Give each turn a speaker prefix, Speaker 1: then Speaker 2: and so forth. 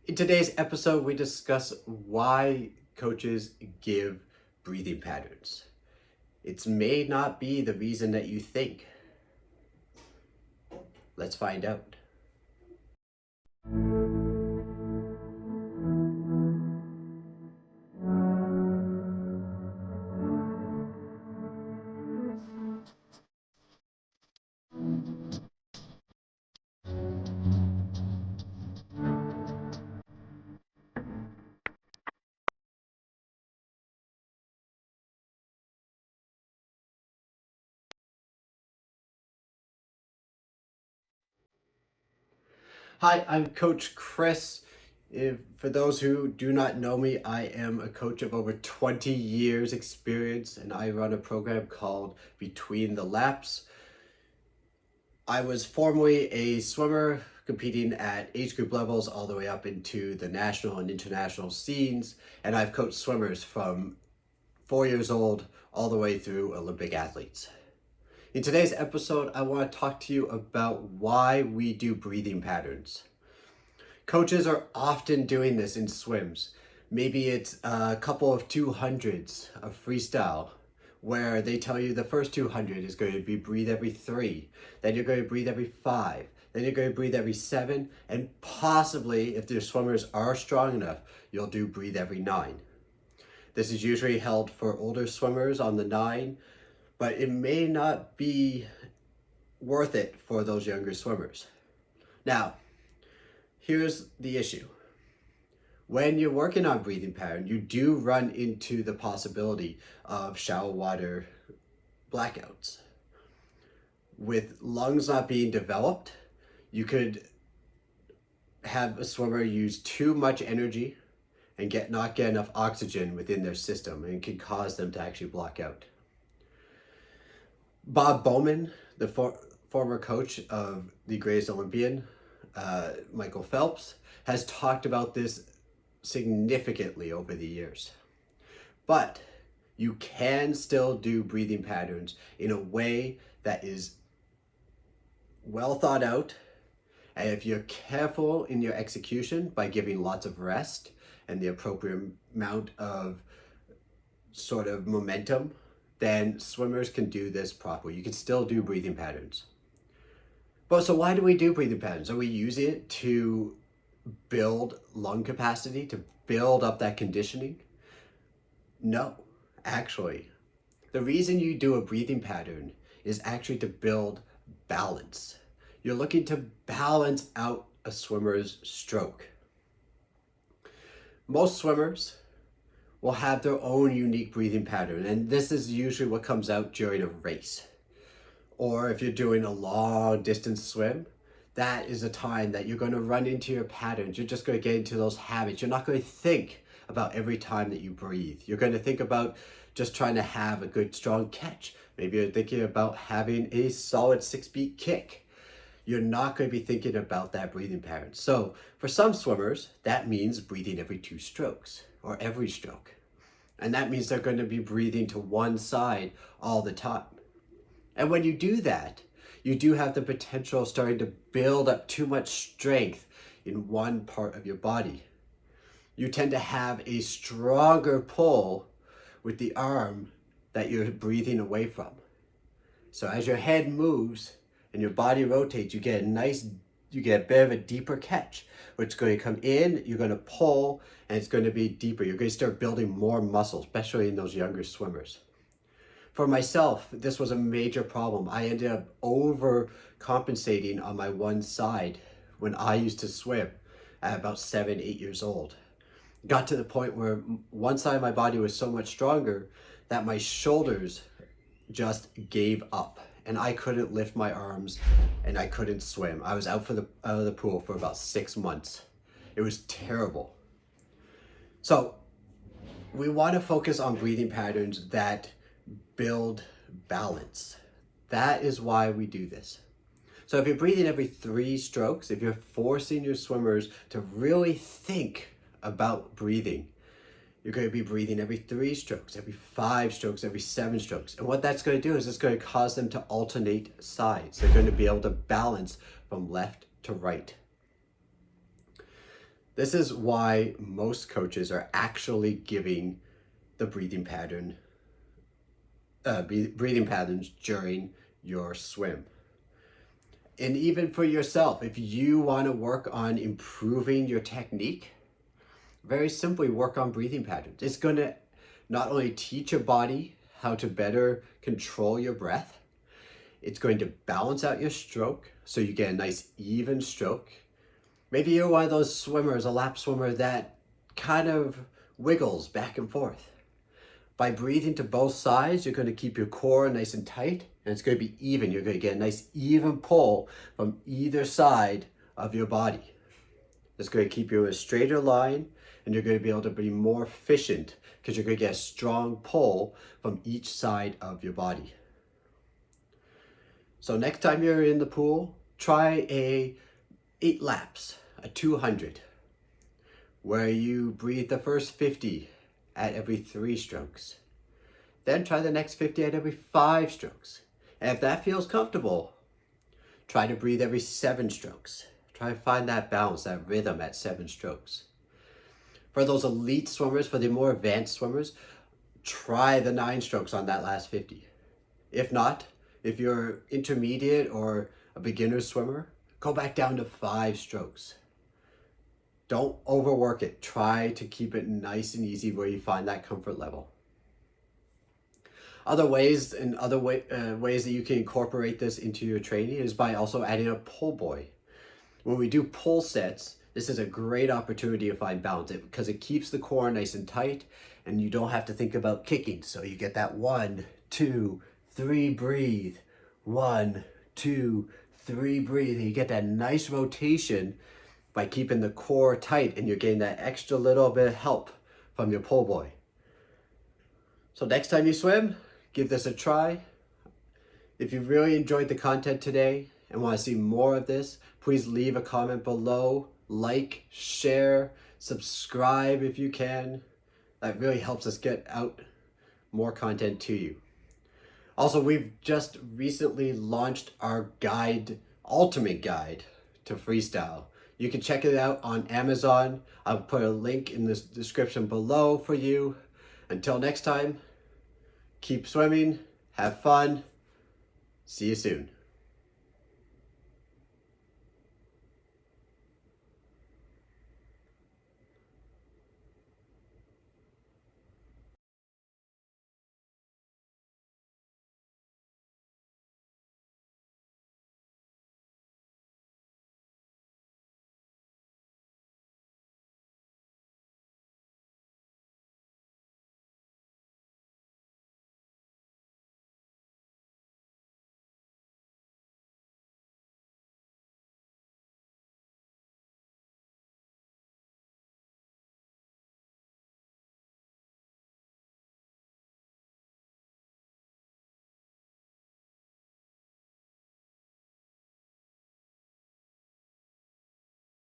Speaker 1: In today's episode, we discuss why coaches give breathing patterns. It may not be the reason that you think. Let's find out. Hi, I'm Coach Chris. For those who do not know me, I am a coach of over 20 years experience and I run a program called Between the Laps. I was formerly a swimmer competing at age group levels all the way up into the national and international scenes, and I've coached swimmers from 4 years old all the way through Olympic athletes. In today's episode, I want to talk to you about why we do breathing patterns. Coaches are often doing this in swims. Maybe it's a couple of 200s of freestyle where they tell you the first 200 is going to be breathe every 3, then you're going to breathe every 5, then you're going to breathe every 7, and possibly, if your swimmers are strong enough, you'll do breathe every 9. This is usually held for older swimmers on the 9, but it may not be worth it for those younger swimmers. Now, here's the issue. When you're working on breathing pattern, you do run into the possibility of shallow water blackouts. With lungs not being developed, you could have a swimmer use too much energy and not get enough oxygen within their system, and it can cause them to actually block out. Bob Bowman, the former coach of the greatest Olympian, Michael Phelps, has talked about this significantly over the years. But you can still do breathing patterns in a way that is well thought out, and if you're careful in your execution by giving lots of rest and the appropriate amount of sort of momentum, then swimmers can do this properly. You can still do breathing patterns. But so why do we do breathing patterns? Are we using it to build lung capacity, to build up that conditioning? No, actually. The reason you do a breathing pattern is actually to build balance. You're looking to balance out a swimmer's stroke. Most swimmers will have their own unique breathing pattern, and this is usually what comes out during a race. Or if you're doing a long distance swim, that is a time that you're going to run into your patterns. You're just going to get into those habits. You're not going to think about every time that you breathe. You're going to think about just trying to have a good strong catch. Maybe you're thinking about having a solid 6-beat kick. You're not going to be thinking about that breathing pattern. So for some swimmers, that means breathing every 2 strokes or every stroke. And that means they're going to be breathing to one side all the time. And when you do that, you do have the potential of starting to build up too much strength in one part of your body. You tend to have a stronger pull with the arm that you're breathing away from. So as your head moves and your body rotates, you get a bit of a deeper catch, which is going to come in, you're going to pull, and it's going to be deeper. You're going to start building more muscle, especially in those younger swimmers. For myself, this was a major problem. I ended up overcompensating on my one side when I used to swim at about 7, 8 years old. Got to the point where one side of my body was so much stronger that my shoulders just gave up and I couldn't lift my arms and I couldn't swim. I was out of the pool for about 6 months. It was terrible. So we want to focus on breathing patterns that build balance. That is why we do this. So if you're breathing every 3 strokes, if you're forcing your swimmers to really think about breathing, you're going to be breathing every 3 strokes, every 5 strokes, every 7 strokes. And what that's going to do is it's going to cause them to alternate sides. They're going to be able to balance from left to right. This is why most coaches are actually giving the breathing patterns during your swim. And even for yourself, if you want to work on improving your technique, very simply work on breathing patterns. It's going to not only teach your body how to better control your breath, it's going to balance out your stroke so you get a nice even stroke. Maybe you're one of those swimmers, a lap swimmer, that kind of wiggles back and forth. By breathing to both sides, you're going to keep your core nice and tight, and it's going to be even. You're going to get a nice even pull from either side of your body. It's going to keep you in a straighter line, and you're going to be able to be more efficient because you're going to get a strong pull from each side of your body. So next time you're in the pool, try 8 laps, a 200, where you breathe the first 50 at every 3 strokes. Then try the next 50 at every 5 strokes. And if that feels comfortable, try to breathe every 7 strokes. Try to find that balance, that rhythm at 7 strokes. For those elite swimmers, for the more advanced swimmers, try the 9 strokes on that last 50. If not, if you're intermediate or a beginner swimmer, go back down to 5 strokes. Don't overwork it. Try to keep it nice and easy where you find that comfort level. Other ways that you can incorporate this into your training is by also adding a pull buoy. When we do pull sets, this is a great opportunity to find balance because it keeps the core nice and tight and you don't have to think about kicking. So you get that 1, 2, 3 breathe, 1, 2, 3 breathe. And you get that nice rotation by keeping the core tight, and you're getting that extra little bit of help from your pull buoy. So next time you swim, give this a try. If you really enjoyed the content today and want to see more of this, please leave a comment below, like, share, subscribe if you can. That really helps us get out more content to you. Also, we've just recently launched our ultimate guide to freestyle. You can check it out on Amazon. I'll put a link in the description below for you. Until next time, keep swimming, have fun, see you soon.